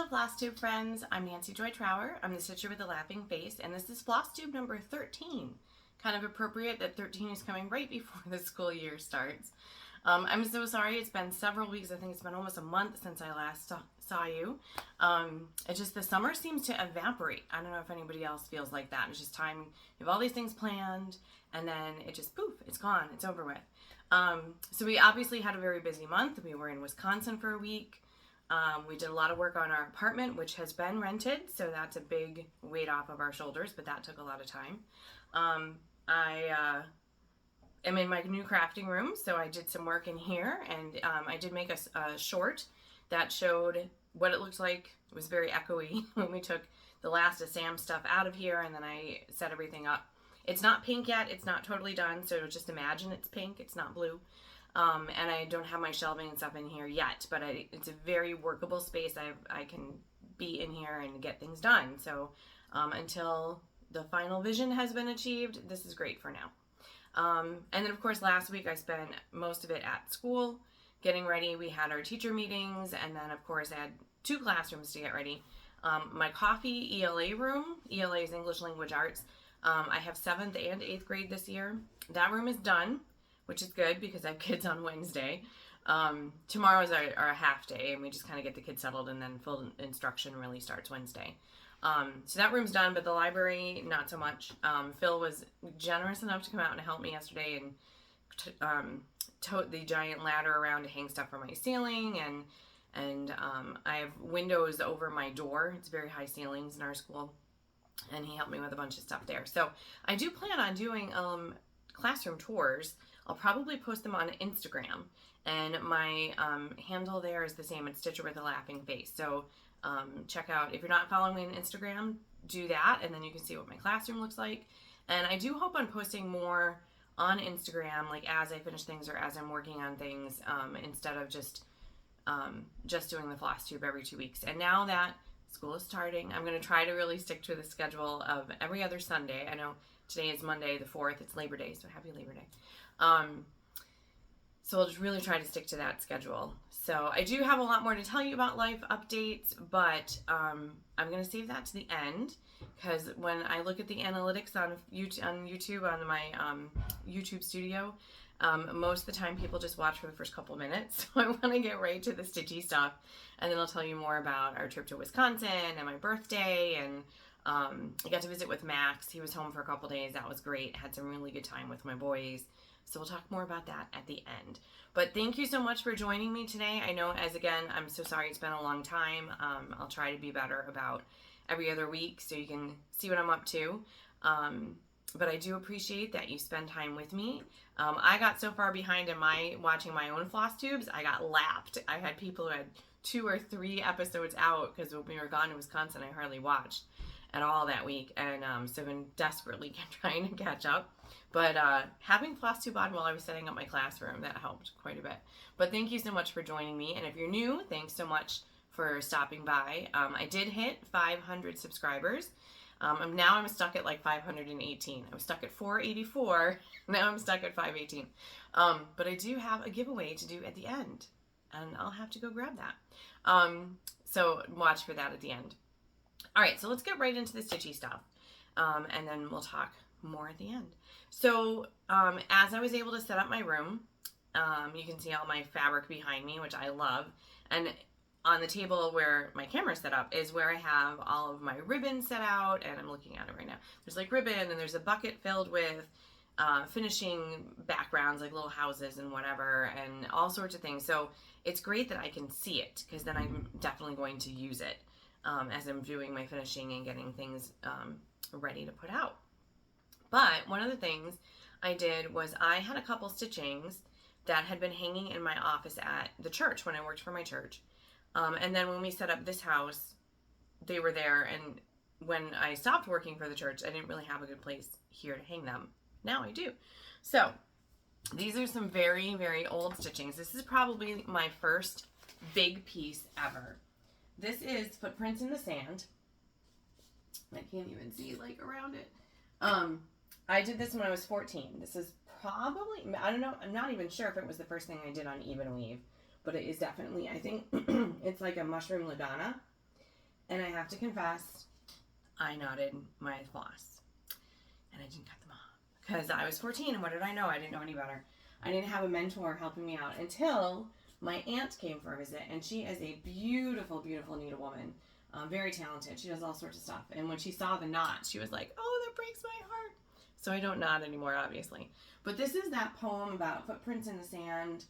Hello Flosstube friends, I'm Nancy Joy Trower. I'm the stitcher with the laughing face, and this is Flosstube number 13. Kind of appropriate that 13 is coming right before the school year starts. I'm so sorry, it's been several weeks. I think it's been almost a month since I last saw you. It's just the summer seems to evaporate. I don't know if anybody else feels like that. It's just time, you have all these things planned, and then it just poof, it's gone, it's over with. So we obviously had a very busy month. We were in Wisconsin for a week. We did a lot of work on our apartment, which has been rented, so that's a big weight off of our shoulders, but that took a lot of time. I am in my new crafting room, so I did some work in here, and I did make a short that showed what it looked like. It was very echoey when we took the last of Sam's stuff out of here, and then I set everything up. It's not pink yet, it's not totally done, so just imagine it's pink, it's not blue. And I don't have my shelving and stuff in here yet, but it's a very workable space. I can be in here and get things done. So until the final vision has been achieved, this is great for now. And then of course last week I spent most of it at school getting ready. We had our teacher meetings, and then of course I had 2 classrooms to get ready. My coffee ELA room, ELA is English Language Arts. I have 7th and 8th grade this year. That room is done, which is good because I have kids on Wednesday. Tomorrow is our half day, and we just kind of get the kids settled, and then full instruction really starts Wednesday. So that room's done, but the library, not so much. Phil was generous enough to come out and help me yesterday and tote the giant ladder around to hang stuff from my ceiling, and I have windows over my door. It's very high ceilings in our school, and he helped me with a bunch of stuff there. So I do plan on doing classroom tours. I'll probably post them on Instagram, and my handle there is the same. It's Stitcher with a Laughing Face. So check out, if you're not following me on Instagram, do that, and then you can see what my classroom looks like. And I do hope on posting more on Instagram, like as I finish things or as I'm working on things, instead of just doing the Flosstube every 2 weeks. And now that school is starting, I'm going to try to really stick to the schedule of every other Sunday. I know today is Monday the 4th. It's Labor Day, so happy Labor Day. So I'll just really try to stick to that schedule. So I do have a lot more to tell you about life updates, but I'm going to save that to the end, because when I look at the analytics on YouTube, on my YouTube studio, most of the time people just watch for the first couple minutes. So I want to get right to the stitchy stuff, and then I'll tell you more about our trip to Wisconsin and my birthday, and I got to visit with Max. He was home for a couple days. That was great. Had some really good time with my boys. So we'll talk more about that at the end. But thank you so much for joining me today. I know, I'm so sorry it's been a long time. I'll try to be better about every other week so you can see what I'm up to. But I do appreciate that you spend time with me. I got so far behind in watching my own Flosstubes, I got lapped. I had people who had 2 or 3 episodes out, because when we were gone in Wisconsin, I hardly watched at all that week, and so I've been desperately trying to catch up. But having Flosstube on while I was setting up my classroom, that helped quite a bit. But thank you so much for joining me, and if you're new, thanks so much for stopping by. I did hit 500 subscribers. Now I'm stuck at like 518. I was stuck at 484. Now I'm stuck at 518. But I do have a giveaway to do at the end, and I'll have to go grab that. So watch for that at the end. All right, so let's get right into the stitchy stuff, and then we'll talk more at the end. So as I was able to set up my room, you can see all my fabric behind me, which I love, and on the table where my camera set up is where I have all of my ribbon set out, and I'm looking at it right now. There's like ribbon, and there's a bucket filled with finishing backgrounds, like little houses and whatever, and all sorts of things. So it's great that I can see it, because then I'm definitely going to use it as I'm doing my finishing and getting things ready to put out. But one of the things I did was I had a couple stitchings that had been hanging in my office at the church when I worked for my church. And then when we set up this house, they were there, and when I stopped working for the church, I didn't really have a good place here to hang them. Now I do. So these are some very, very old stitchings. This is probably my first big piece ever. This is Footprints in the Sand. I can't even see like around it. I did this when I was 14. This is probably, I don't know, I'm not even sure if it was the first thing I did on Even Weave, but it is definitely, I think, it's like a mushroom Ladonna. And I have to confess, I knotted my floss. And I didn't cut them off. Because I was 14, and what did I know? I didn't know any better. I didn't have a mentor helping me out until my aunt came for a visit. And she is a beautiful, beautiful needlewoman. Very talented. She does all sorts of stuff. And when she saw the knot, she was like, oh, that breaks my heart. So I don't knot anymore, obviously. But this is that poem about footprints in the sand,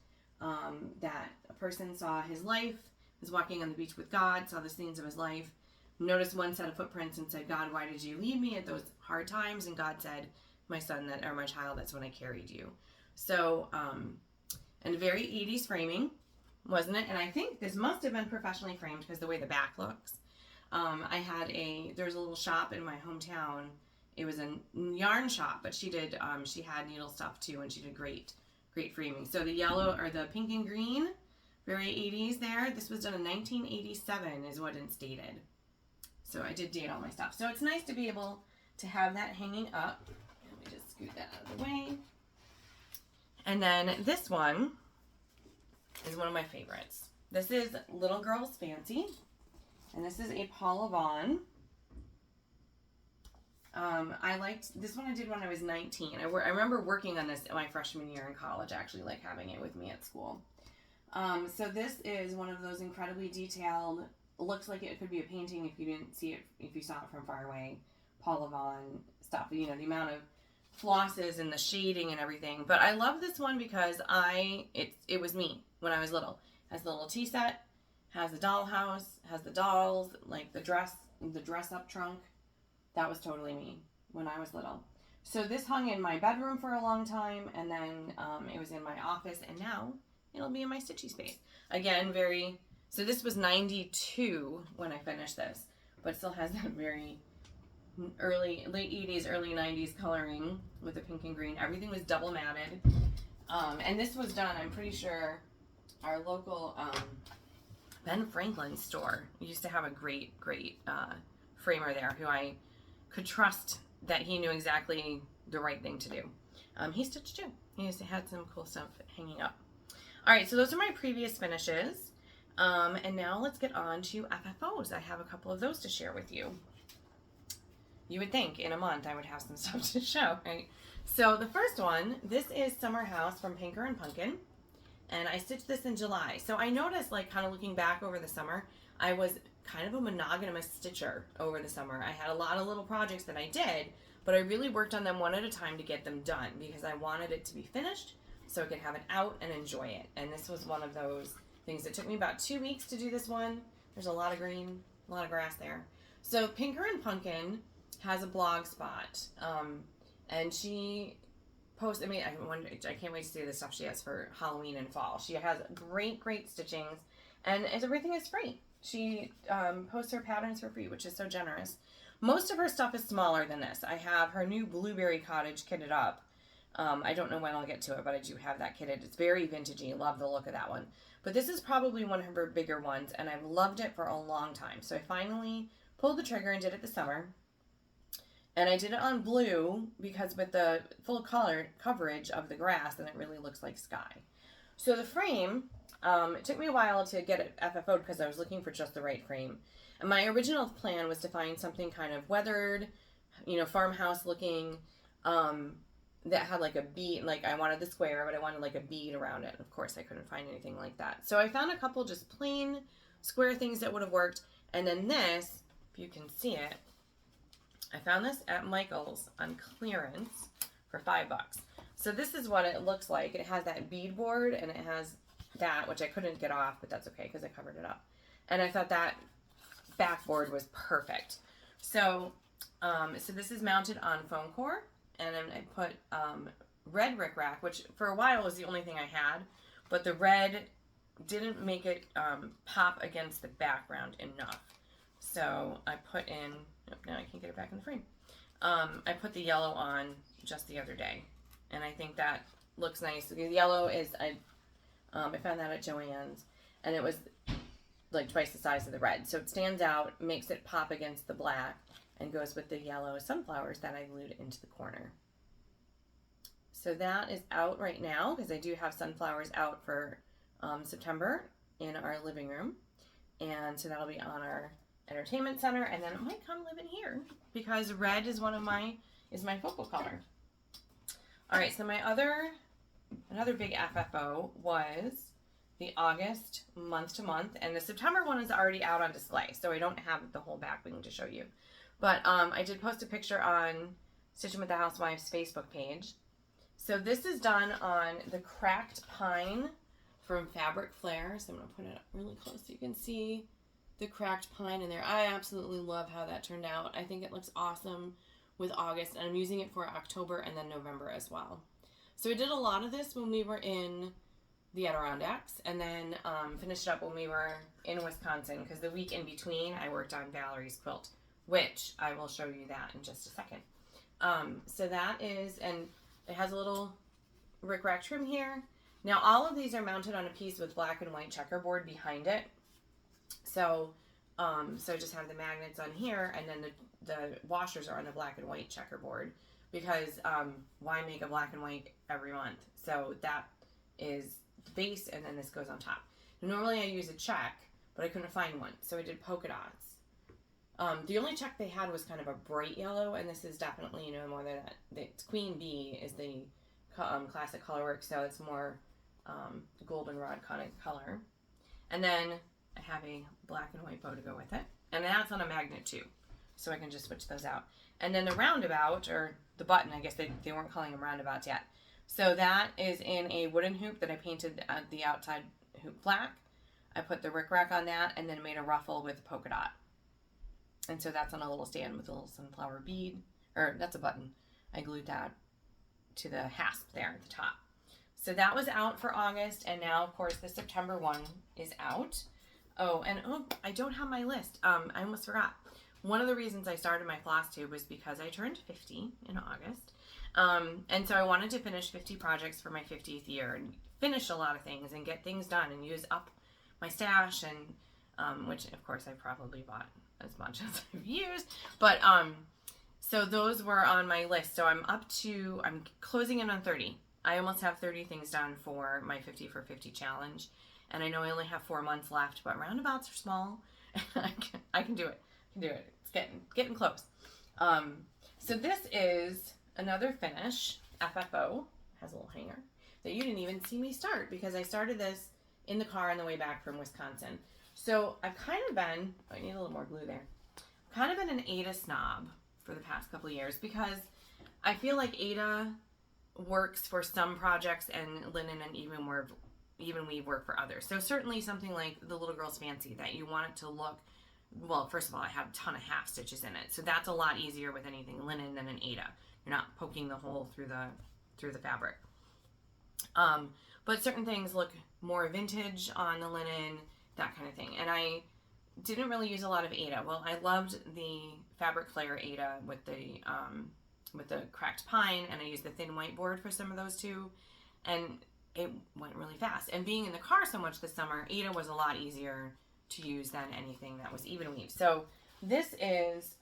that a person saw his life, was walking on the beach with God, saw the scenes of his life, noticed one set of footprints and said, God, why did you leave me at those hard times? And God said, my son, that or my child, that's when I carried you. So, and very 80s framing, wasn't it? And I think this must have been professionally framed because the way the back looks. There's a little shop in my hometown. It was a yarn shop, but she had needle stuff too, and she did great framing. So the yellow, or the pink and green, very 80s there. This was done in 1987 is what it's dated. So I did date all my stuff. So it's nice to be able to have that hanging up. Let me just scoot that out of the way. And then this one is one of my favorites. This is Little Girl's Fancy. And this is a Paula Vaughn. I liked this one. I did when I was 19. I remember working on this my freshman year in college, actually, like having it with me at school. So this is one of those incredibly detailed, looks like it could be a painting if you didn't see it, if you saw it from far away, Paula Vaughn stuff, you know, the amount of flosses and the shading and everything. But I love this one because it was me when I was little. It has the little tea set, has the dollhouse, has the dolls, like the dress up trunk. That was totally me when I was little. So this hung in my bedroom for a long time, and then it was in my office, and now it'll be in my stitchy space. Again, so this was 92 when I finished this, but still has that very late 80s, early 90s coloring with the pink and green. Everything was double matted. And this was done, I'm pretty sure, our local Ben Franklin store used to have a great framer there who I could trust that he knew exactly the right thing to do. He stitched too. He had some cool stuff hanging up. All right, so those are my previous finishes. And now let's get on to FFOs. I have a couple of those to share with you. You would think in a month I would have some stuff to show, right? So the first one, this is Summer House from Pinker and Punkin. And I stitched this in July. So I noticed, like, kind of looking back over the summer, I was kind of a monogamous stitcher over the summer. I had a lot of little projects that I did, but I really worked on them one at a time to get them done because I wanted it to be finished so I could have it out and enjoy it. And this was one of those things. It took me about 2 weeks to do this one. There's a lot of green, a lot of grass there. So Pinker and Punkin has a blog spot, and she posts, I can't wait to see the stuff she has for Halloween and fall. She has great stitchings, and everything is free. She posts her patterns for free, which is so generous. Most of her stuff is smaller than this. I have her new Blueberry Cottage kitted up. I don't know when I'll get to it, but I do have that kitted. It's very vintagey. Love the look of that one. But this is probably one of her bigger ones, and I've loved it for a long time. So I finally pulled the trigger and did it this summer. And I did it on blue because with the full color coverage of the grass, then it really looks like sky. So the frame, it took me a while to get it FFO'd because I was looking for just the right frame. And my original plan was to find something kind of weathered, you know, farmhouse looking, that had like a bead, like I wanted the square, but I wanted like a bead around it. Of course, I couldn't find anything like that. So I found a couple just plain square things that would have worked. And then this, if you can see it, I found this at Michael's on clearance for $5. So this is what it looks like. It has that beadboard and it has that, which I couldn't get off, but that's okay because I covered it up. And I thought that backboard was perfect. So, so this is mounted on foam core, and then I put red rickrack, which for a while was the only thing I had, but the red didn't make it pop against the background enough. So I put in, now I can't get it back in the frame. I put the yellow on just the other day, and I think that looks nice. The yellow is, I found that at Joann's, and it was like twice the size of the red. So it stands out, makes it pop against the black, and goes with the yellow sunflowers that I glued into the corner. So that is out right now because I do have sunflowers out for September in our living room. And so that'll be on our entertainment center, and then it might come live in here because red is my focal color. All right, so another big FFO was the August month to month, and the September one is already out on display, so I don't have the whole back wing to show you. But I did post a picture on Stitching with the Housewives Facebook page. So this is done on the cracked pine from Fabric Flair. So I'm going to put it up really close so you can see the cracked pine in there. I absolutely love how that turned out. I think it looks awesome with August, and I'm using it for October and then November as well. So I did a lot of this when we were in the Adirondacks, and then finished up when we were in Wisconsin, because the week in between I worked on Valerie's quilt, which I will show you that in just a second. So that is, and it has a little rickrack trim here. Now all of these are mounted on a piece with black and white checkerboard behind it. So so just have the magnets on here, and then the washers are on the black and white checkerboard, because why make a black and white every month? So that is the base, and then this goes on top. Normally I use a check, but I couldn't find one, so I did polka dots. The only check they had was kind of a bright yellow, and this is definitely, more than that. It's Queen Bee is the classic colorwork, so it's more goldenrod kind of color. And then I have a black and white bow to go with it, and that's on a magnet too, so I can just switch those out. And then the roundabout, or the button, I guess they weren't calling them roundabouts yet. So that is in a wooden hoop that I painted the outside hoop black. I put the rickrack on that, and then made a ruffle with a polka dot. And so that's on a little stand with a little sunflower bead, or that's a button. I glued that to the hasp there at the top. So that was out for August, and now of course the September one is out. Oh, and I don't have my list. I almost forgot. One of the reasons I started my Flosstube was because I turned 50 in August. And so I wanted to finish 50 projects for my 50th year, and finish a lot of things and get things done and use up my stash, and which of course I probably bought as much as I've used. But so those were on my list. So I'm closing in on 30. I almost have 30 things done for my 50 for 50 challenge. And I know I only have 4 months left, but roundabouts are small. I can do it. It's getting close. So this is another finish, FFO, has a little hanger, that you didn't even see me start, because I started this in the car on the way back from Wisconsin. So I've kind of been, I need a little more glue there, kind of been an Aida snob for the past couple of years, because I feel like Aida works for some projects and linen and even weave work for others. So certainly something like the Little Girl's Fancy, that you want it to look, well, first of all, I have a ton of half stitches in it, so that's a lot easier with anything linen than an Aida. You're not poking the hole through the fabric. But certain things look more vintage on the linen, that kind of thing. And I didn't really use a lot of Aida. Well, I loved the Fabric Flair Aida with the cracked pine, and I used the thin whiteboard for some of those too, and it went really fast. And being in the car so much this summer, Aida was a lot easier to use than anything that was even weave. So this is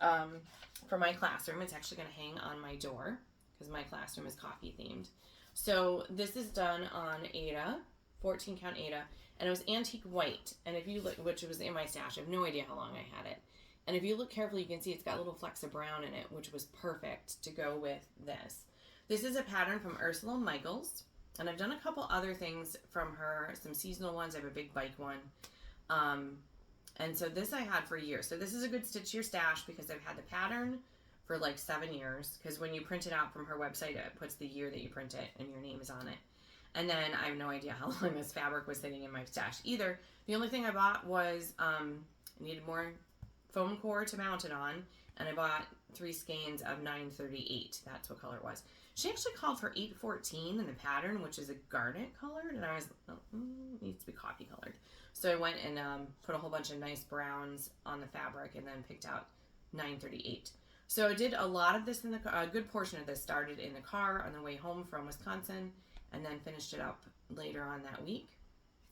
for my classroom. It's actually going to hang on my door because my classroom is coffee themed. So this is done on Aida, 14 count Aida, and it was antique white. And if you look, which was in my stash, I have no idea how long I had it. And if you look carefully, you can see it's got little flecks of brown in it, which was perfect to go with this. This is a pattern from Ursula Michaels, and I've done a couple other things from her, some seasonal ones. I have a big bike one. And so this I had for years. So this is a good stitch to your stash, because I've had the pattern for like 7 years, because when you print it out from her website, it puts the year that you print it and your name is on it. And then I have no idea how long this fabric was sitting in my stash either. The only thing I bought was I needed more foam core to mount it on, and I bought 3 skeins of 938. That's what color it was. She actually called for 814 in the pattern, which is a garnet colored, and I was, it needs to be coffee colored. So I went and put a whole bunch of nice browns on the fabric, and then picked out 938. So I did a lot of this in the car. A good portion of this started in the car on the way home from Wisconsin, and then finished it up later on that week.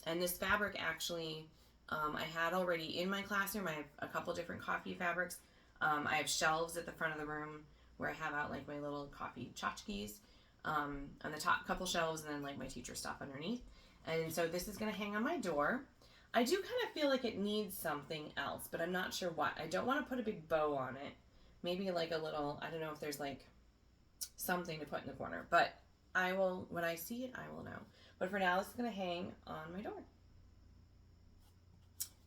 And this fabric actually, I had already in my classroom. I have a couple different coffee fabrics. I have shelves at the front of the room where I have out like my little coffee tchotchkes on the top couple shelves, and then like my teacher stuff underneath. And so this is going to hang on my door. I do kind of feel like it needs something else, but I'm not sure what. I don't want to put a big bow on it. Maybe like a little, I don't know if there's like something to put in the corner, but I will, when I see it, I will know. But for now, this is going to hang on my door.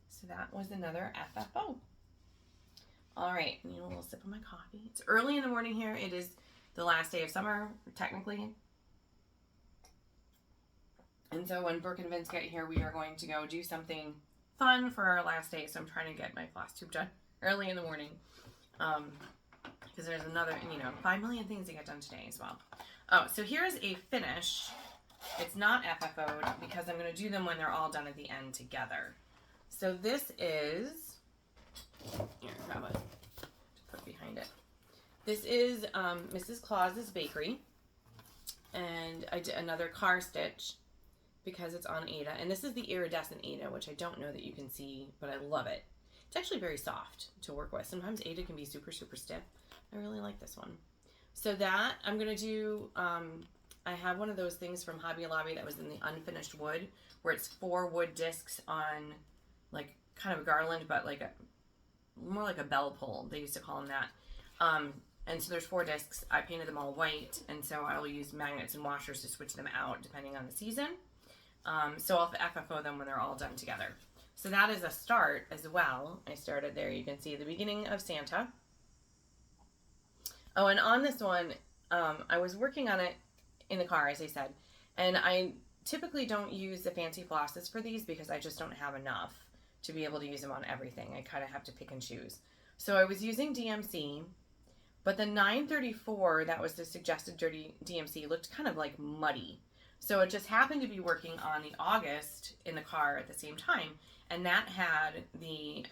So that was another FFO. All right, I need a little sip of my coffee. It's early in the morning here. It is the last day of summer, technically. And so when Brooke and Vince get here, we are going to go do something fun for our last day. So I'm trying to get my Flosstube done early in the morning. Because there's another, 5 million things to get done today as well. Oh, so here's a finish. It's not FFO'd because I'm going to do them when they're all done at the end together. So this is, here, grab it to put behind it. This is Mrs. Claus's Bakery. And I did another car stitch because it's on Ada. And this is the iridescent Ada, which I don't know that you can see, but I love it. It's actually very soft to work with. Sometimes Ada can be super, super stiff. I really like this one. So that, I'm going to do, I have one of those things from Hobby Lobby that was in the unfinished wood, where it's 4 wood discs on, like, kind of a garland, but like more like a bell pull. They used to call them that. And so there's 4 discs. I painted them all white, and so I will use magnets and washers to switch them out depending on the season. So I'll FFO them when they're all done together. So that is a start as well. I started there. You can see the beginning of Santa. Oh, and on this one, I was working on it in the car, as I said. And I typically don't use the fancy flosses for these because I just don't have enough to be able to use them on everything. I kind of have to pick and choose. So I was using DMC, but the 934, that was the suggested dirty DMC, looked kind of like muddy. So it just happened to be working on the August in the car at the same time. And that had the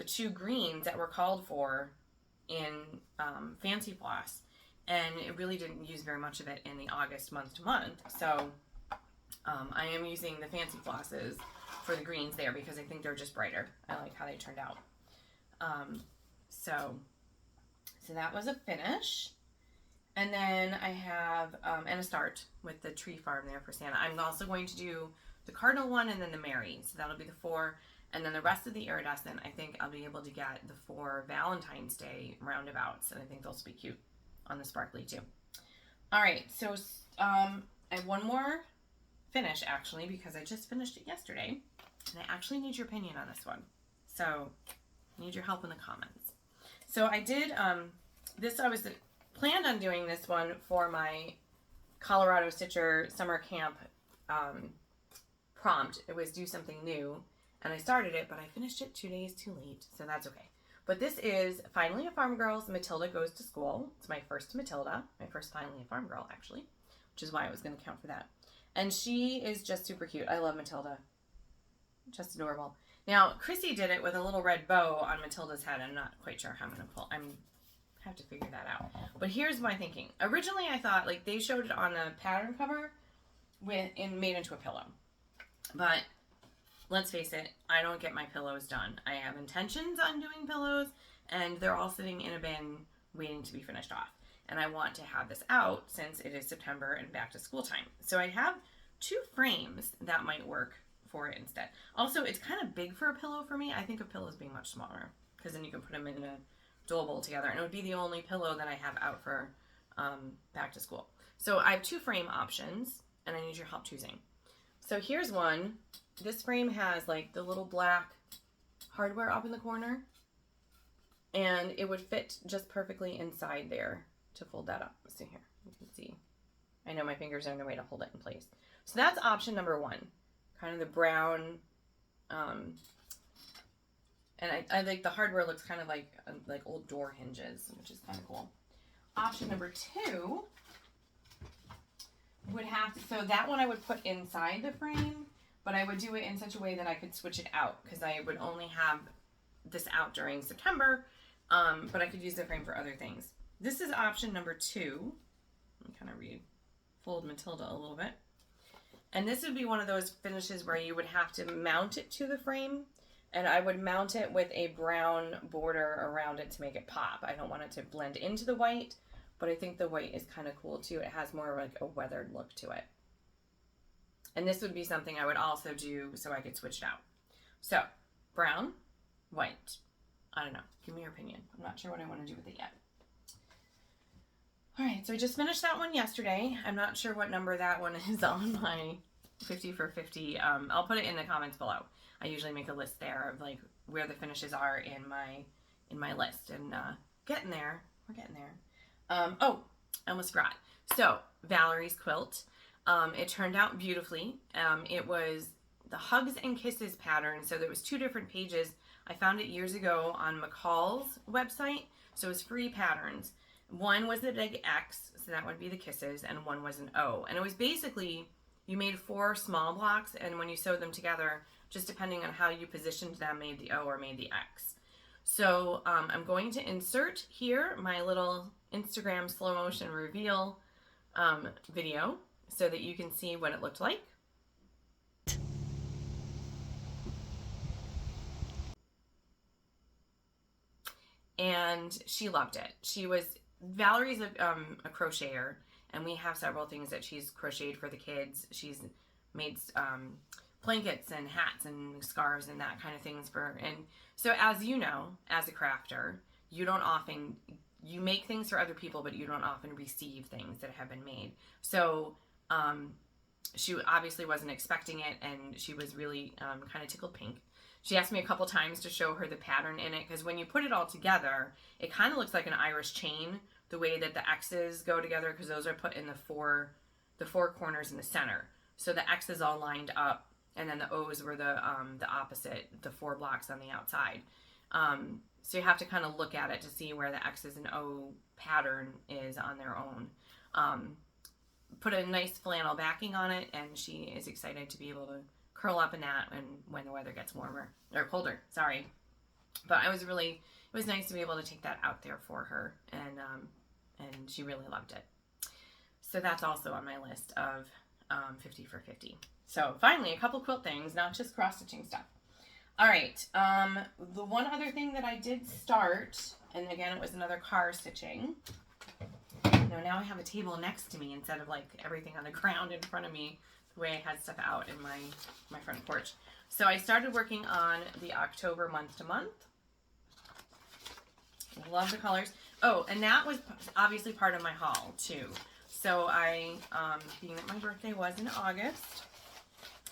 2 greens that were called for in Fancy Floss. And it really didn't use very much of it in the August month to month. So I am using the Fancy Flosses for the greens there because I think they're just brighter. I like how they turned out. So that was a finish. And then I have, and a start with the tree farm there for Santa. I'm also going to do the cardinal one and then the Mary. So that'll be the 4. And then the rest of the iridescent, I think I'll be able to get the 4 Valentine's Day roundabouts. And I think those will be cute on the sparkly too. All right, so I have one more finish actually because I just finished it yesterday. And I actually need your opinion on this one. So I need your help in the comments. So I did, this I was planned on doing this one for my Colorado Stitcher summer camp prompt. It was do something new, and I started it, but I finished it 2 days too late, so that's okay. But this is Finally a Farm Girl's Matilda Goes to School. It's my first Matilda, my first Finally a Farm Girl, actually, which is why I was going to count for that. And she is just super cute. I love Matilda. Just adorable. Now, Chrissy did it with a little red bow on Matilda's head. I'm not quite sure how I'm going to pull. Have to figure that out. But here's my thinking. Originally, I thought like they showed it on the pattern cover made into a pillow. But let's face it, I don't get my pillows done. I have intentions on doing pillows, and they're all sitting in a bin waiting to be finished off. And I want to have this out since it is September and back to school time. So I have 2 frames that might work for it instead. Also, it's kind of big for a pillow for me. I think of pillows being much smaller because then you can put them in a doable together, and it would be the only pillow that I have out for back to school. So I have 2 frame options, and I need your help choosing. So here's one. This frame has like the little black hardware up in the corner, and it would fit just perfectly inside there to fold that up. Let's see here. You can see. I know my fingers are in the way to hold it in place. So that's option number 1. Kind of the brown, and I like the hardware looks kind of like old door hinges, which is kind of cool. Option number 2 would have to, so that one I would put inside the frame, but I would do it in such a way that I could switch it out because I would only have this out during September, but I could use the frame for other things. This is option number 2. Let me kind of refold Matilda a little bit. And this would be one of those finishes where you would have to mount it to the frame. And I would mount it with a brown border around it to make it pop. I don't want it to blend into the white, but I think the white is kind of cool too. It has more like a weathered look to it. And this would be something I would also do so I could switch it out. So, brown, white. I don't know. Give me your opinion. I'm not sure what I want to do with it yet. All right, so I just finished that one yesterday. I'm not sure what number that one is on my 50 for 50. I'll put it in the comments below. I usually make a list there of like where the finishes are in my list, and getting there. We're getting there. Oh, I almost forgot. So Valerie's quilt. It turned out beautifully. It was the Hugs and Kisses pattern. So there was 2 different pages. I found it years ago on McCall's website. So it was free patterns. One was the big X, so that would be the kisses, and one was an O. And it was basically, you made 4 small blocks, and when you sewed them together, just depending on how you positioned them, made the O or made the X. So I'm going to insert here my little Instagram slow motion reveal video so that you can see what it looked like. And she loved it. Valerie's a crocheter, and we have several things that she's crocheted for the kids. She's made blankets and hats and scarves and that kind of things and so as you know, as a crafter, you make things for other people, but you don't often receive things that have been made. So she obviously wasn't expecting it, and she was really kind of tickled pink. She asked me a couple times to show her the pattern in it, because when you put it all together, it kind of looks like an Irish chain, the way that the X's go together, because those are put in the four corners in the center. So the X's all lined up, and then the O's were the opposite, the 4 blocks on the outside. So you have to kind of look at it to see where the X's and O pattern is on their own. Put a nice flannel backing on it, and she is excited to be able to curl up in that when the weather gets warmer, or colder, sorry. But it was nice to be able to take that out there for her, and she really loved it. So that's also on my list of 50 for 50. So finally, a couple quilt things, not just cross-stitching stuff. All right, the one other thing that I did start, and again, it was another car stitching. Now I have a table next to me instead of like everything on the ground in front of me, the way I had stuff out in my front porch. So I started working on the October month to month. I love the colors. Oh, and that was obviously part of my haul too. So I, being that my birthday was in August,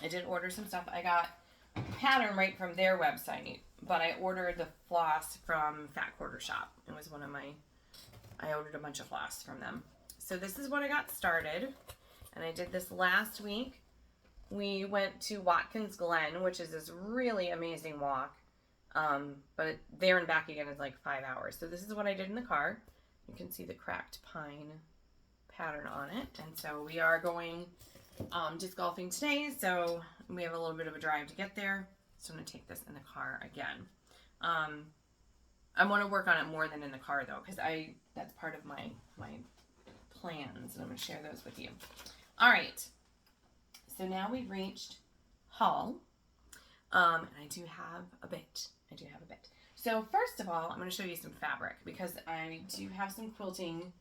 I did order some stuff. I got a pattern right from their website, but I ordered the floss from Fat Quarter Shop. It was I ordered a bunch of floss from them. So this is what I got started, and I did this last week. We went to Watkins Glen, which is this really amazing walk, but there and back again is like 5 hours. So this is what I did in the car. You can see the cracked pine pattern on it, and so we are going disc golfing today, so we have a little bit of a drive to get there, so I'm going to take this in the car again. I want to work on it more than in the car though, because that's part of my plans, and I'm going to share those with you. All right, so now we've reached haul, and I do have a bit. So first of all, I'm going to show you some fabric, because I do have some quilting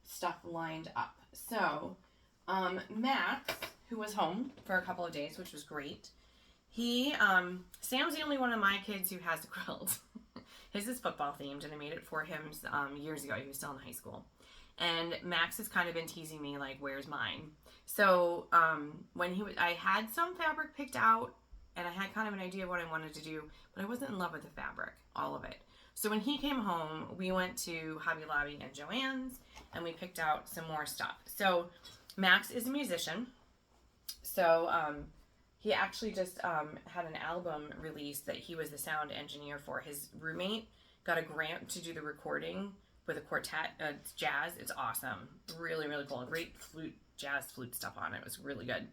stuff lined up. So Max, who was home for a couple of days, which was great, Sam's the only one of my kids who has a quilt. His is football themed, and I made it for him years ago. He was still in high school. And Max has kind of been teasing me, like, where's mine? So I had some fabric picked out, and I had kind of an idea of what I wanted to do, but I wasn't in love with the fabric, all of it. So when he came home, we went to Hobby Lobby and Joann's, and we picked out some more stuff. So Max is a musician. So he actually just had an album released that he was the sound engineer for. His roommate got a grant to do the recording with a quartet. It's jazz. It's awesome. Really, really cool. Great jazz flute stuff on it. It was really good.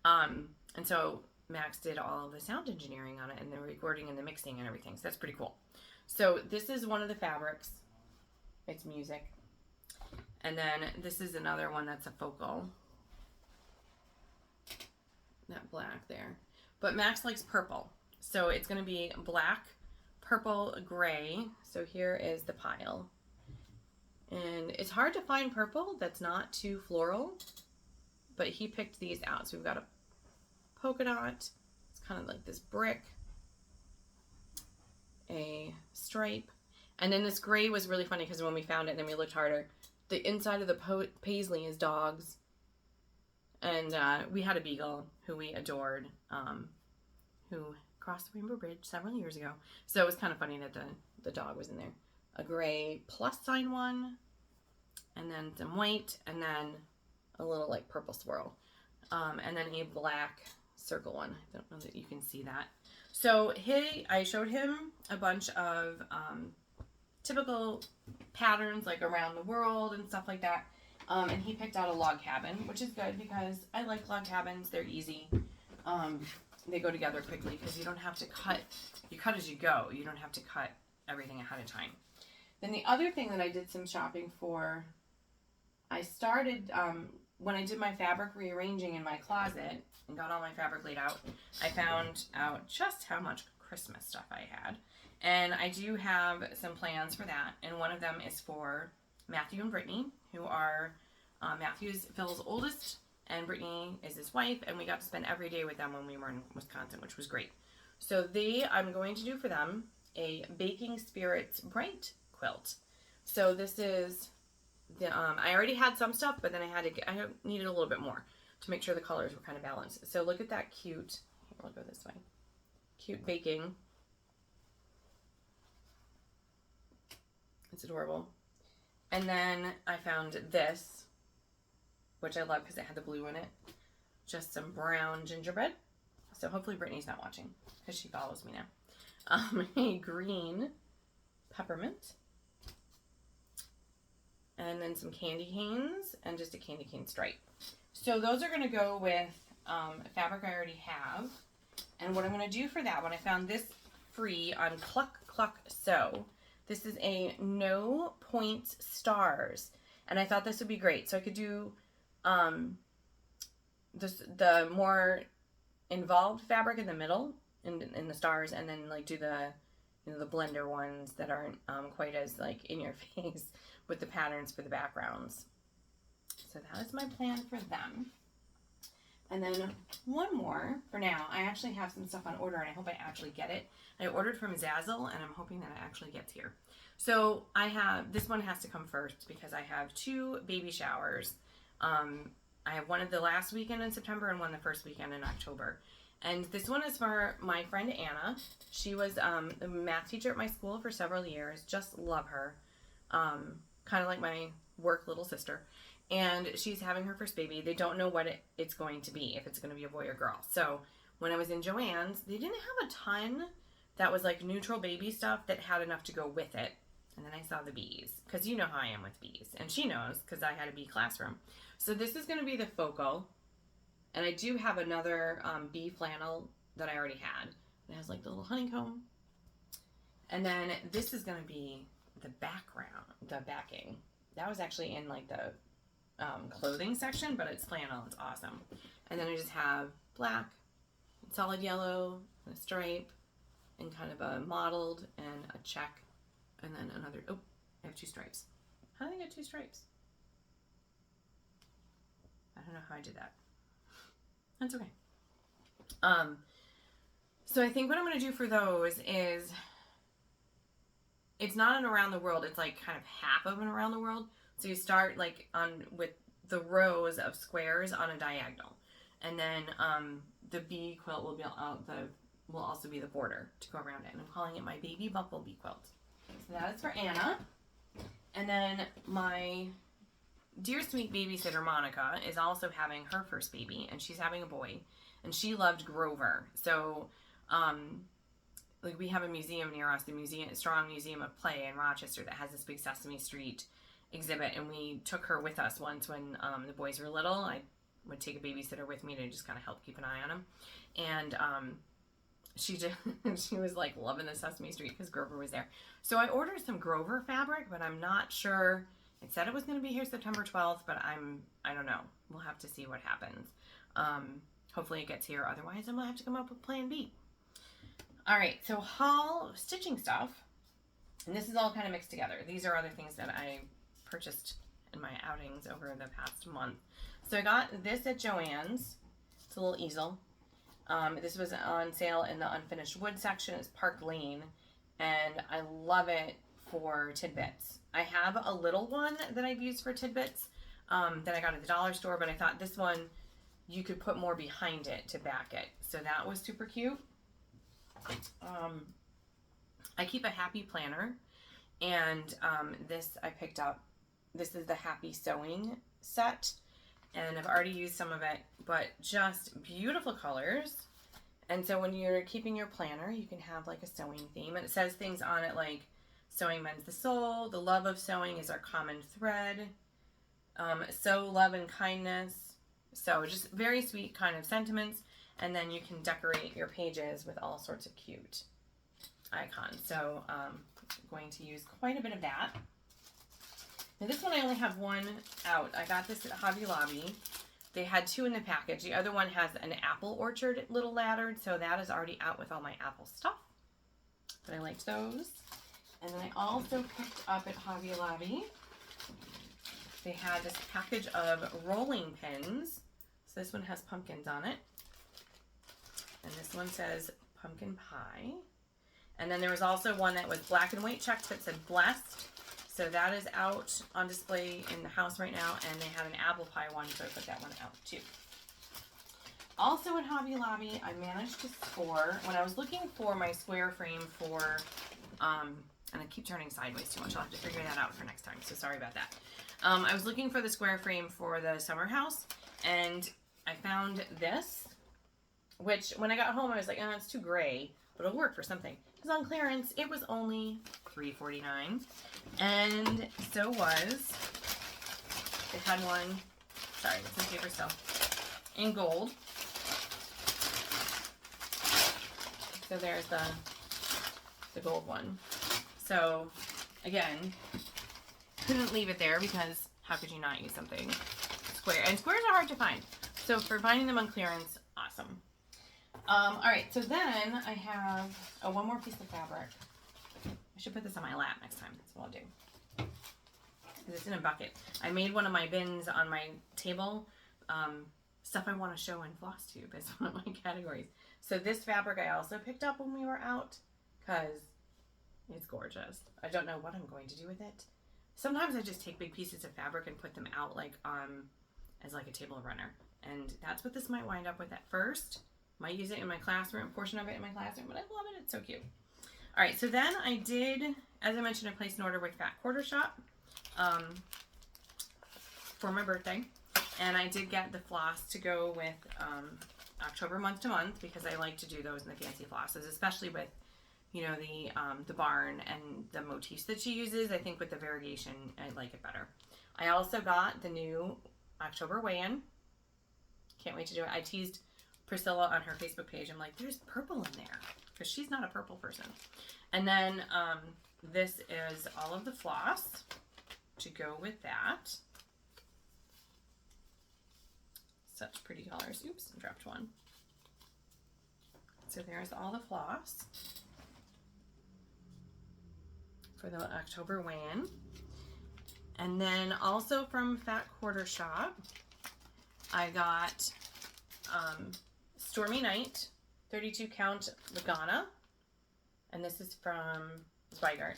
And so Max did all of the sound engineering on it, and the recording and the mixing and everything. So that's pretty cool. So this is one of the fabrics. It's music. And then this is another one that's a focal. That black there. But Max likes purple. So it's going to be black, purple, gray. So here is the pile. And it's hard to find purple that's not too floral. But he picked these out. So we've got a polka dot. It's kind of like this brick, a stripe, and then this gray was really funny because when we found it and then we looked harder, the inside of the paisley is dogs, and we had a beagle who we adored, who crossed the Rainbow Bridge several years ago, so it was kind of funny that the dog was in there. A gray plus sign one, and then some white, and then a little like purple swirl, and then a black circle one. I don't know that you can see that. So I showed him a bunch of typical patterns like around the world and stuff like that, and he picked out a log cabin, which is good because I like log cabins. They're easy. They go together quickly because you don't have to cut. You cut as you go. You don't have to cut everything ahead of time. Then the other thing that I did some shopping for, I started, when I did my fabric rearranging in my closet and got all my fabric laid out, I found out just how much Christmas stuff I had. And I do have some plans for that. And one of them is for Matthew and Brittany, who are, Matthew's Phil's oldest, and Brittany is his wife, and we got to spend every day with them when we were in Wisconsin, which was great. So I'm going to do for them a Baking Spirits Bright quilt. So this is I already had some stuff, but then I needed a little bit more to make sure the colors were kind of balanced. So look at that cute, I'll go this way, cute baking. It's adorable. And then I found this, which I love because it had the blue in it. Just some brown gingerbread. So hopefully Brittany's not watching because she follows me now. A green peppermint. And then some candy canes and just a candy cane stripe. So those are going to go with fabric I already have. And what I'm going to do for that one, I found this free on Cluck Cluck Sew. This is a no point stars. And I thought this would be great. So I could do the more involved fabric in the middle in the stars, and then like do the the blender ones that aren't quite as like in your face with the patterns for the backgrounds. So that is my plan for them. And then one more for now. I actually have some stuff on order and I hope I actually get it. I ordered from Zazzle and I'm hoping that it actually gets here. So this one has to come first because I have 2 baby showers. I have one of the last weekend in September and one the first weekend in October. And this one is for my friend Anna. She was the math teacher at my school for several years. Just love her. Kind of like my work little sister. And she's having her first baby. They don't know what it's going to be, if it's going to be a boy or girl. So when I was in Joann's, they didn't have a ton that was like neutral baby stuff that had enough to go with it. And then I saw the bees, because you know how I am with bees. And she knows, because I had a bee classroom. So this is going to be the focal. And I do have another bee flannel that I already had. It has like the little honeycomb. And then this is going to be the background, the backing. That was actually in like the clothing section, but it's flannel. It's awesome. And then I just have black, solid yellow, and a stripe, and kind of a mottled and a check, and then another. Oh, I have 2 stripes. How did I get 2 stripes? I don't know how I did that. That's okay. So I think what I'm going to do for those is, it's not an around the world. It's like kind of half of an around the world. So you start like with the rows of squares on a diagonal, and then the bee quilt will be will also be the border to go around it. And I'm calling it my baby bumblebee quilt. So that is for Anna, and then my dear sweet babysitter Monica is also having her first baby, and she's having a boy, and she loved Grover. So like we have a museum near us, the Strong Museum of Play in Rochester, that has this big Sesame Street exhibit, and we took her with us once when the boys were little. I would take a babysitter with me to just kind of help keep an eye on them, and she was like loving the Sesame Street because Grover was there. So I ordered some Grover fabric, but I'm not sure. It said it was going to be here September 12th, but I don't know. We'll have to see what happens. Hopefully it gets here. Otherwise, I'm going to have to come up with plan B. All right, so haul stitching stuff, and this is all kind of mixed together. These are other things that I purchased in my outings over the past month. So I got this at Joann's. It's a little easel. This was on sale in the unfinished wood section. It's Park Lane, and I love it for tidbits. I have a little one that I've used for tidbits that I got at the dollar store, but I thought this one, you could put more behind it to back it. So that was super cute. I keep a happy planner, and this I picked up. This is the Happy Sewing set, and I've already used some of it, but just beautiful colors. And so when you're keeping your planner, you can have like a sewing theme, and it says things on it like sewing mends the soul, the love of sewing is our common thread, sow love and kindness. So just very sweet kind of sentiments. And then you can decorate your pages with all sorts of cute icons. So I'm going to use quite a bit of that. Now this one I only have one out. I got this at Hobby Lobby. They had 2 in the package. The other one has an apple orchard little ladder, so that is already out with all my apple stuff. But I liked those. And then I also picked up at Hobby Lobby, they had this package of rolling pins. So this one has pumpkins on it. And this one says pumpkin pie. And then there was also one that was black and white checked that said blessed. So that is out on display in the house right now. And they had an apple pie one, so I put that one out too. Also at Hobby Lobby, I managed to score, when I was looking for my square frame for, and I keep turning sideways too much. I'll have to figure that out for next time. So sorry about that. I was looking for the square frame for the summer house, and I found this, which when I got home, I was like, oh, it's too gray, but it'll work for something. It was on clearance. It was only $3.49, and so was, it had one, sorry, it's in paper still, in gold. So there's the gold one. So again, couldn't leave it there because how could you not use something square? And squares are hard to find. So for finding them on clearance, awesome. All right, so then I have one more piece of fabric. I should put this on my lap next time. That's what I'll do. Because it's in a bucket. I made one of my bins on my table. Stuff I want to show in Flosstube is one of my categories. So this fabric I also picked up when we were out because it's gorgeous. I don't know what I'm going to do with it. Sometimes I just take big pieces of fabric and put them out like as like a table runner. And that's what this might wind up with at first. Might use it in my classroom, portion of it in my classroom, but I love it. It's so cute. All right, so then I did, as I mentioned, I placed an order with Fat Quarter Shop for my birthday. And I did get the floss to go with October month to month because I like to do those in the fancy flosses, especially with, you know, the barn and the motifs that she uses. I think with the variegation, I like it better. I also got the new October weigh-in. Can't wait to do it. I teased Priscilla on her Facebook page. I'm like, there's purple in there because she's not a purple person. And then this is all of the floss to go with that. Such pretty colors. Oops, I dropped one. So there's all the floss for the October weigh-in. And then also from Fat Quarter Shop, I got Stormy Night 32 count Lagana. And this is from Zweigart.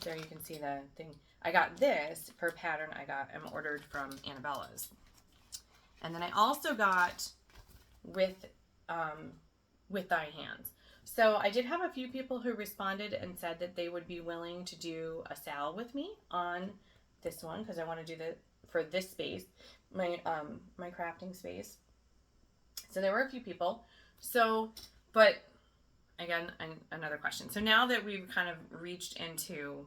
There you can see the thing. I got this per pattern I'm ordered from Annabella's. And then I also got with Thy Hands. So I did have a few people who responded and said that they would be willing to do a sal with me on this one because I want to do for this space, my crafting space. So there were a few people. So, but again, another question. So now that we've kind of reached into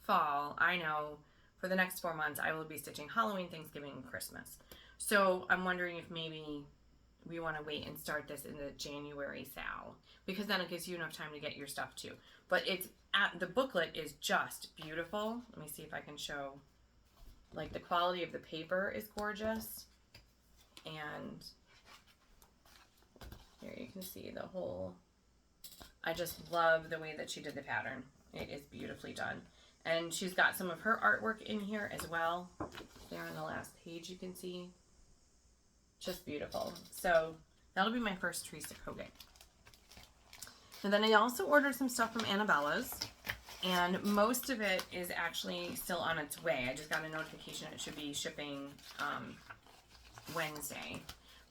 fall, I know for the next 4 months I will be stitching Halloween, Thanksgiving, and Christmas. So I'm wondering if maybe we want to wait and start this in the January sal because then it gives you enough time to get your stuff too. But the booklet is just beautiful. Let me see if I can show. Like the quality of the paper is gorgeous, and here you can see the whole. I just love the way that she did the pattern. It is beautifully done, and she's got some of her artwork in here as well. There on the last page you can see. Just beautiful. So That'll be my first Teresa Kogut. And then I also ordered some stuff from Annabella's, and most of it is actually still on its way. I just got a notification it should be shipping Wednesday,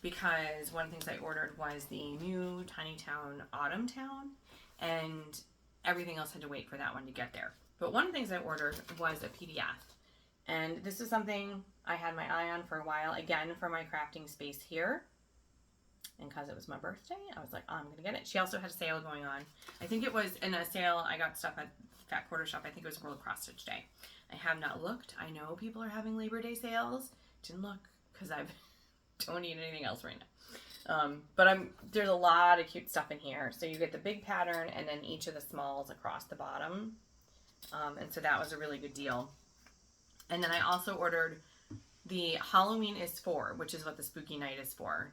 because one of the things I ordered was the new Tiny Town Autumn Town, and everything else had to wait for that one to get there. But one of the things I ordered was a PDF, and this is something I had my eye on for a while, again, for my crafting space here. And because it was my birthday, I was like, oh, I'm going to get it. She also had a sale going on. I think it was in a sale. I got stuff at Fat Quarter Shop. I think it was World Cross Stitch Day. I have not looked. I know people are having Labor Day sales. Didn't look because I don't need anything else right now. But there's a lot of cute stuff in here. So you get the big pattern and then each of the smalls across the bottom. And so that was a really good deal. And then I also ordered the Halloween is For, which is what the Spooky Night is for.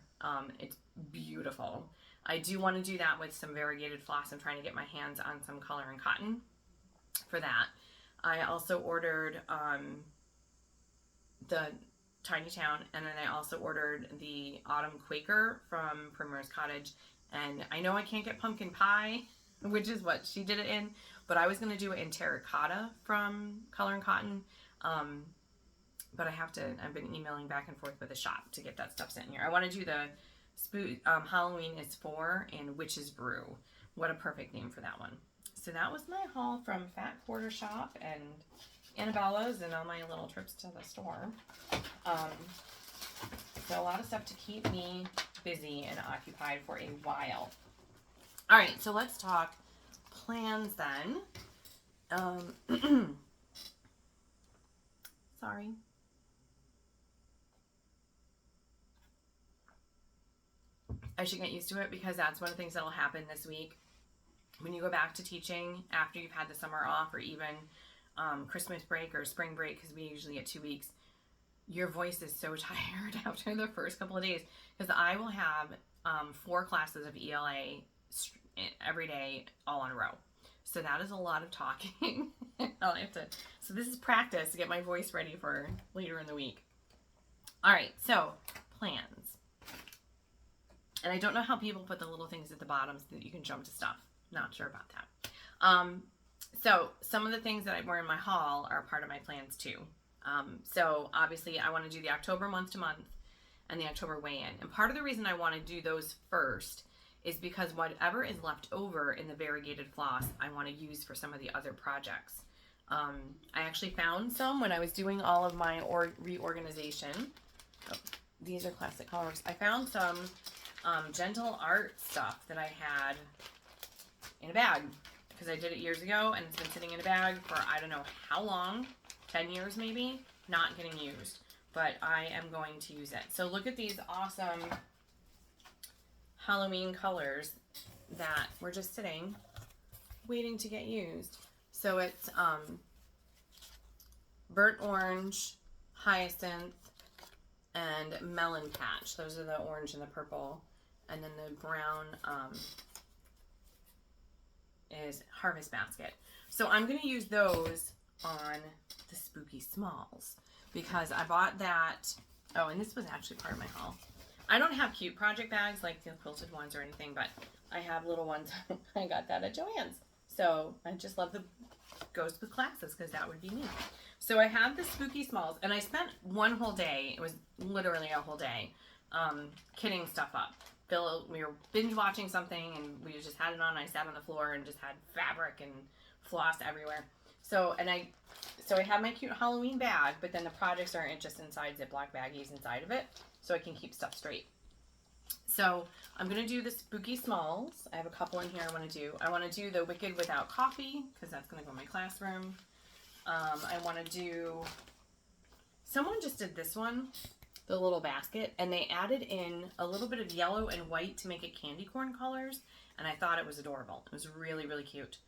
It's beautiful. I do want to do that with some variegated floss. I'm trying to get my hands on some color and cotton for that. I also ordered the Tiny Town, and then I also ordered the Autumn Quaker from Primrose Cottage. And I know I can't get pumpkin pie, which is what she did it in, but I was going to do it in terracotta from Color and Cotton. But I've been emailing back and forth with the shop to get that stuff sent here. I want to do the Halloween is For and Witch's Brew. What a perfect name for that one. So that was my haul from Fat Quarter Shop and Annabella's and all my little trips to the store. So a lot of stuff to keep me busy and occupied for a while. All right, so let's talk plans then. Sorry. I should get used to it because that's one of the things that will happen this week. When you go back to teaching after you've had the summer off, or even Christmas break or spring break, because we usually get 2 weeks, your voice is so tired after the first couple of days, because I will have 4 classes of ELA every day all in a row. So that is a lot of talking. So this is practice to get my voice ready for later in the week. All right, so plans. And I don't know how people put the little things at the bottom so that you can jump to stuff. Not sure about that. So some of the things that I wear in my haul are part of my plans too. So obviously I want to do the October month to month and the October weigh-in. And part of the reason I want to do those first is because whatever is left over in the variegated floss, I want to use for some of the other projects. I actually found some when I was doing all of my reorganization. Oh, these are classic colors. I found some gentle art stuff that I had in a bag because I did it years ago and it's been sitting in a bag for I don't know how long, 10 years maybe, not getting used, but I am going to use it. So look at these awesome Halloween colors that were just sitting waiting to get used. So it's burnt orange, hyacinth, and melon patch. Those are the orange and the purple. And then the brown is harvest basket. So I'm going to use those on the spooky smalls because I bought that. Oh, and this was actually part of my haul. I don't have cute project bags like the quilted ones or anything, but I have little ones. I got that at Joann's. So I just love the goes with classes because that would be me. So I have the spooky smalls, and I spent one whole day, it was literally a whole day, kitting stuff up. We were binge watching something, and we just had it on. I sat on the floor and just had fabric and floss everywhere. So I have my cute Halloween bag, but then the projects are just inside Ziploc baggies inside of it, so I can keep stuff straight. So I'm going to do the spooky smalls. I have a couple in here I want to do. I want to do the Wicked Without Coffee, because that's going to go in my classroom. I want to do, someone just did this one, the little basket, and they added in a little bit of yellow and white to make it candy corn colors, and I thought it was adorable. It was really, really cute.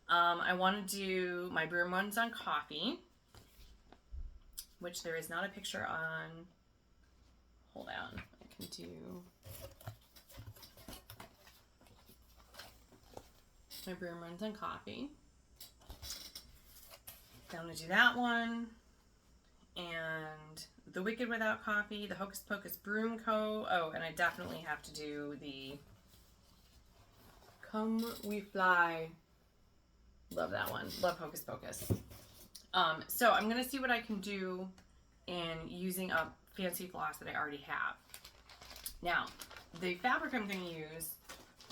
I want to do my broom ones on coffee, which there is not a picture on. Hold on. I can do my broom runs on coffee. I'm going to do that one. and The Wicked Without Coffee, the Hocus Pocus Broom Co. Oh, and I definitely have to do the Come We Fly. Love that one. Love Hocus Pocus. So I'm going to see what I can do in using up fancy floss that I already have. Now, the fabric I'm going to use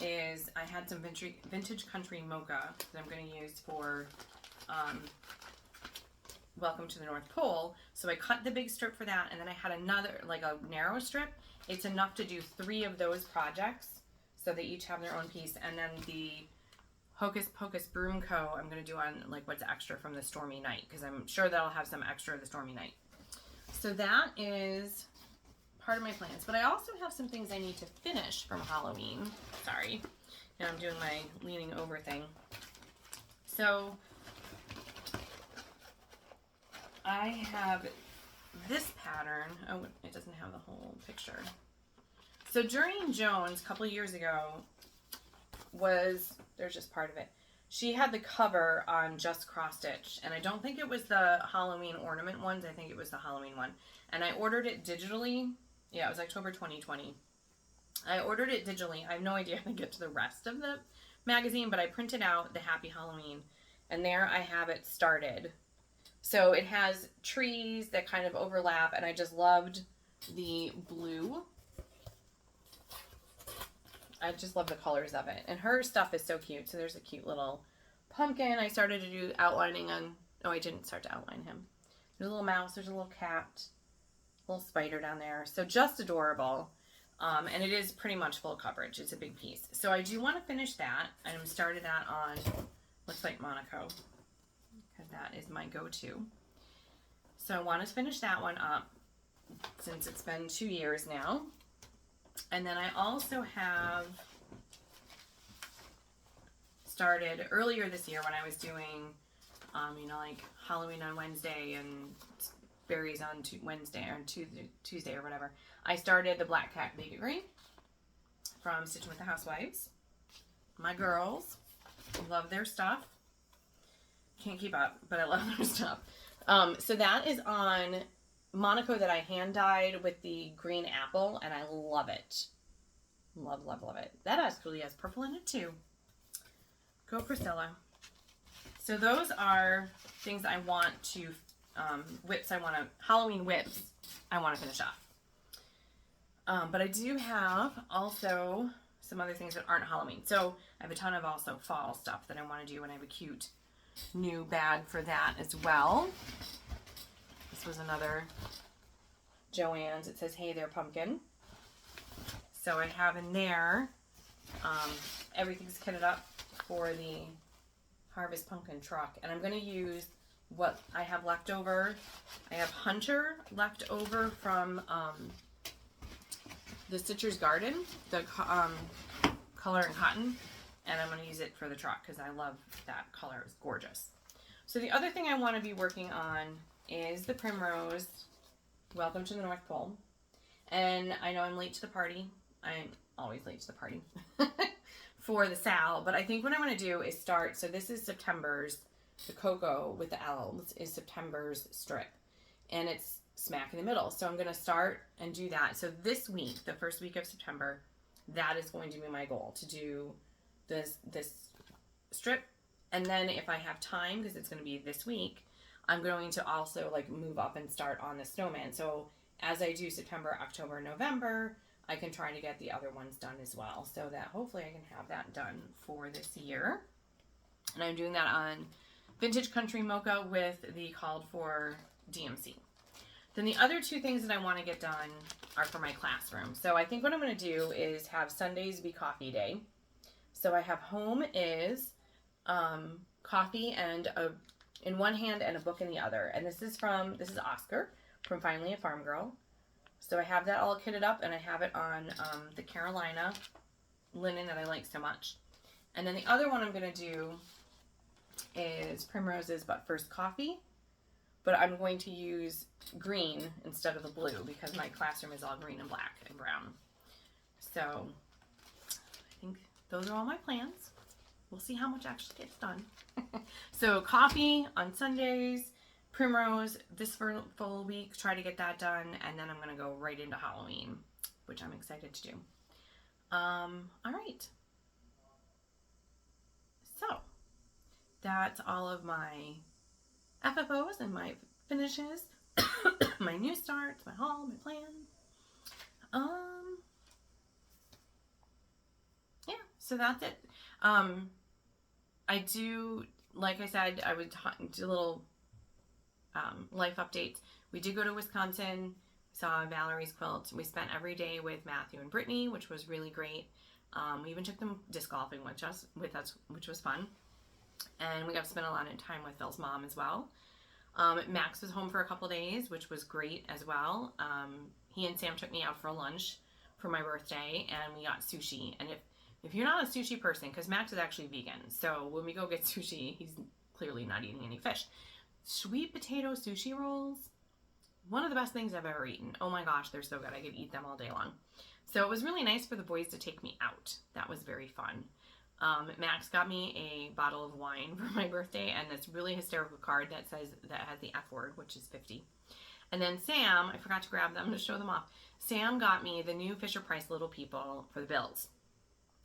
is, I had some vintage country mocha that I'm going to use for Welcome to the North Pole. So I cut the big strip for that, and then I had another, like a narrow strip. It's enough to do 3 of those projects, so they each have their own piece. And then the Hocus Pocus Broom Co. I'm going to do on like what's extra from the Stormy Night, because I'm sure that'll have some extra of the Stormy Night. So that is part of my plans. But I also have some things I need to finish from Halloween. Sorry. Now I'm doing my leaning over thing. So I have this pattern. Oh, it doesn't have the whole picture. So Journey Jones, a couple of years ago, there's just part of it. She had the cover on Just Cross Stitch, and I don't think it was the Halloween ornament ones. I think it was the Halloween one. And I ordered it digitally. Yeah, it was October 2020. I ordered it digitally. I have no idea how to get to the rest of the magazine, but I printed out the Happy Halloween, and there I have it started. So it has trees that kind of overlap, and I just loved the blue. I just love the colors of it. And her stuff is so cute. So there's a cute little pumpkin. I started to do outlining on... Oh, I didn't start to outline him. There's a little mouse. There's a little cat. A little spider down there. So just adorable. And it is pretty much full coverage. It's a big piece. So I do want to finish that. And I'm started that on... Looks like Monaco. Because that is my go-to. So I want to finish that one up. Since it's been 2 years now. And then I also have started earlier this year when I was doing, like Halloween on Wednesday and berries on Wednesday or Tuesday or whatever. I started the Black Cat Bakery from Stitching with the Housewives. My girls love their stuff. Can't keep up, but I love their stuff. So that is on Monaco that I hand dyed with the green apple, and I love it. Love, love, love it. That actually has purple in it too. Go Priscilla. So those are things I want to, Halloween whips I want to finish off. But I do have also some other things that aren't Halloween. So I have a ton of also fall stuff that I want to do, and I have a cute new bag for that as well. This was another Joann's. It says, "Hey there, pumpkin." So I have in there, everything's kitted up for the Harvest Pumpkin truck. And I'm going to use what I have left over. I have Hunter left over from the Stitcher's Garden, the color and cotton. And I'm going to use it for the truck because I love that color. It's gorgeous. So the other thing I want to be working on is the Primrose Welcome to the North Pole. And I know I'm late to the party. I'm always late to the party for the Sal. But I think what I'm going to do is start. So this is September's, the Cocoa with the elves is September's strip. And it's smack in the middle. So I'm going to start and do that. So this week, the first week of September, that is going to be my goal, to do this strip. And then if I have time, because it's going to be this week, I'm going to also like move up and start on the snowman. So as I do September, October, November, I can try to get the other ones done as well, so that hopefully I can have that done for this year. And I'm doing that on Vintage Country Mocha with the called for DMC. Then the other two things that I want to get done are for my classroom. So I think what I'm going to do is have Sundays be coffee day. So I have home is coffee and in one hand and a book in the other. And this is Oscar from Finally a Farm Girl. So I have that all kitted up, and I have it on the Carolina linen that I like so much. And then the other one I'm going to do is Primrose's But First Coffee. But I'm going to use green instead of the blue because my classroom is all green and black and brown. So I think those are all my plans. We'll see how much actually gets done. So coffee on Sundays, Primrose this full week, try to get that done, and then I'm going to go right into Halloween, which I'm excited to do. All right. So, that's all of my FFOs and my finishes, my new starts, my haul, my plan. Yeah, so that's it. I do, like I said, I would do a little life updates. We did go to Wisconsin, saw Valerie's quilt. We spent every day with Matthew and Brittany, which was really great. We even took them disc golfing with us, which was fun. And we got to spend a lot of time with Phil's mom as well. Max was home for a couple days, which was great as well. He and Sam took me out for lunch for my birthday, and we got sushi. And if you're not a sushi person, because Max is actually vegan, so when we go get sushi, he's clearly not eating any fish. Sweet potato sushi rolls, one of the best things I've ever eaten. Oh my gosh, they're so good. I could eat them all day long. So it was really nice for the boys to take me out. That was very fun. Max got me a bottle of wine for my birthday and this really hysterical card that has the F word, which is 50. And then Sam, I forgot to grab them to show them off. Sam got me the new Fisher-Price Little People for the Bills.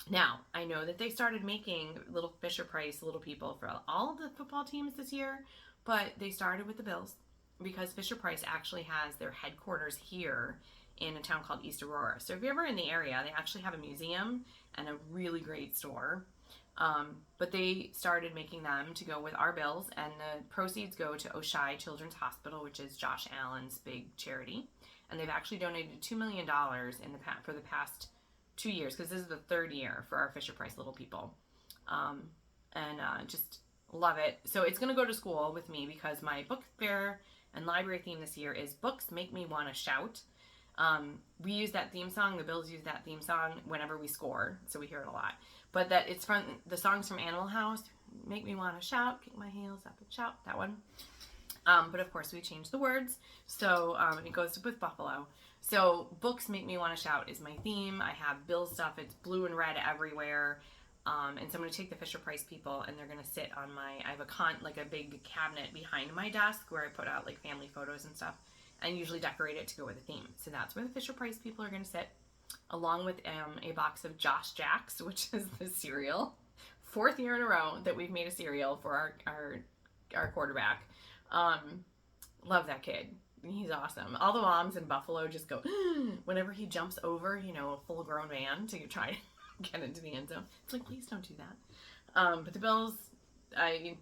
Now, I know that they started making little Fisher-Price Little People for all of the football teams this year, but they started with the Bills because Fisher-Price actually has their headquarters here in a town called East Aurora. So if you're ever in the area, they actually have a museum and a really great store. But they started making them to go with our Bills, and the proceeds go to Oshai Children's Hospital, which is Josh Allen's big charity. And they've actually donated $2 million for the past 2 years, because this is the third year for our Fisher-Price Little People. Just love it. So it's going to go to school with me because my book fair and library theme this year is Books Make Me Want to Shout. We use that theme song, the Bills use that theme song whenever we score, so we hear it a lot. But that it's from the songs from Animal House, Make Me Want to Shout, Kick My Heels Up and Shout, that one. But of course we changed the words, so it goes with Buffalo. So Books Make Me Want to Shout is my theme. I have Bill stuff, it's blue and red everywhere. And so I'm going to take the Fisher-Price people, and they're going to sit on I have a big cabinet behind my desk where I put out like family photos and stuff, and usually decorate it to go with the theme. So that's where the Fisher-Price people are going to sit, along with a box of Josh Jacks, which is the cereal. 4th year in a row that we've made a cereal for our quarterback. Love that kid. He's awesome. All the moms in Buffalo just go, whenever he jumps over, a full-grown man to try to get into the end zone. It's like, please don't do that. But the Bills,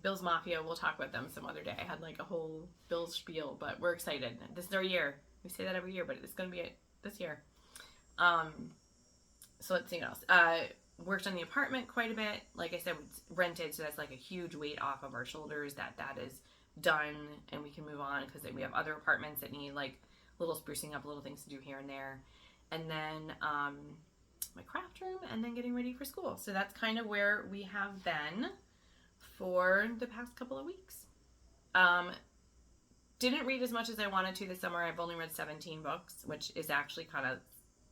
Bills Mafia, we'll talk about them some other day. I had like a whole Bills spiel, but we're excited. This is our year. We say that every year, but it's going to be it this year. So let's see what else. Worked on the apartment quite a bit. Like I said, it's rented, so that's like a huge weight off of our shoulders that is done, and we can move on because we have other apartments that need like little sprucing up, little things to do here and there. And then my craft room, and then getting ready for school. So that's kind of where we have been for the past couple of weeks. Didn't read as much as I wanted to this summer. I've only read 17 books, which is actually kind of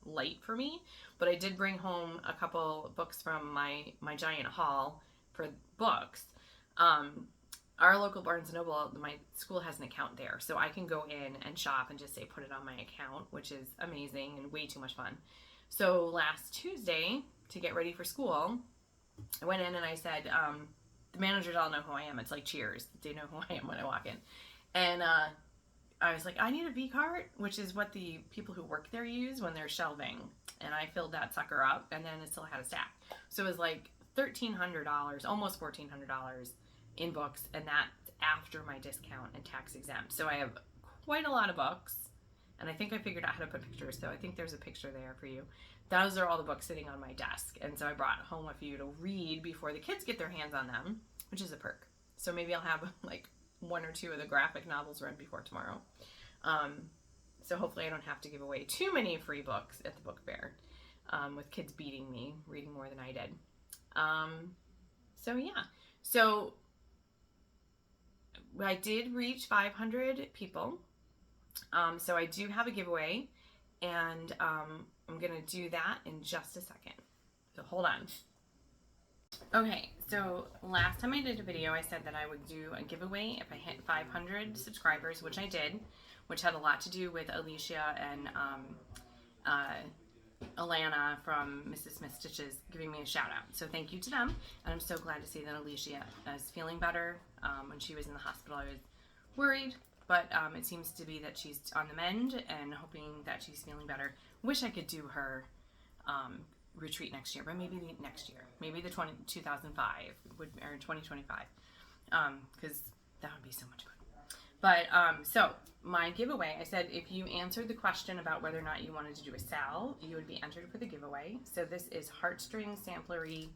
light for me, but I did bring home a couple books from my giant haul for books. Our local Barnes & Noble, my school has an account there, so I can go in and shop and just say put it on my account, which is amazing and way too much fun. So last Tuesday, to get ready for school, I went in and I said, the managers all know who I am. It's like Cheers. They know who I am when I walk in. And I was like, I need a V-cart, which is what the people who work there use when they're shelving. And I filled that sucker up, and then it still had a stack. So it was like $1,300, almost $1,400 in books, and that's after my discount and tax exempt. So I have quite a lot of books, and I think I figured out how to put pictures, so I think there's a picture there for you. Those are all the books sitting on my desk, and so I brought home a few to read before the kids get their hands on them, which is a perk. So maybe I'll have like 1 or 2 of the graphic novels read before tomorrow. So hopefully I don't have to give away too many free books at the book fair, with kids beating me, reading more than I did. So yeah. So I did reach 500 people. So I do have a giveaway, and I'm going to do that in just a second. So hold on. Okay, So last time I did a video, I said that I would do a giveaway if I hit 500 subscribers, which I did, which had a lot to do with Alicia and Alana from Mrs. Smith Stitches giving me a shout out. So thank you to them. And I'm so glad to see that Alicia is feeling better. When she was in the hospital, I was worried, but it seems to be that she's on the mend and hoping that she's feeling better. Wish I could do her retreat next year, but maybe next year, maybe the 2005 would, or 2025, because that would be so much fun. But so my giveaway, I said if you answered the question about whether or not you wanted to do a sal, you would be entered for the giveaway. So this is Heartstring Samplery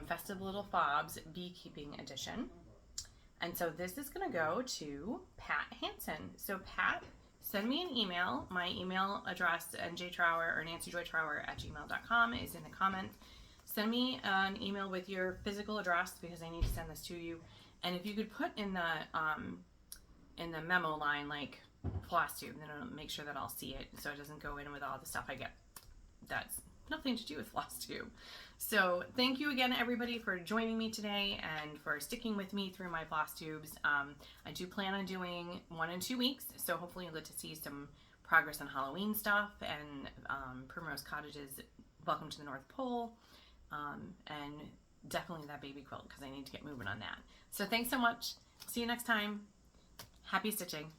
Festive Little Fobs Beekeeping Edition. And so this is going to go to Pat Hansen. So Pat, send me an email. My email address, njtrower or nancyjoytrower@gmail.com, is in the comments. Send me an email with your physical address because I need to send this to you. And if you could put in the memo line, like Flosstube, then I'll make sure that I'll see it so it doesn't go in with all the stuff I get that's nothing to do with Flosstube. So thank you again, everybody, for joining me today and for sticking with me through my Flosstubes. I do plan on doing 1 in 2 weeks, so hopefully you'll get to see some progress on Halloween stuff and Primrose Cottage's Welcome to the North Pole, and definitely that baby quilt because I need to get moving on that. So thanks so much. See you next time. Happy stitching.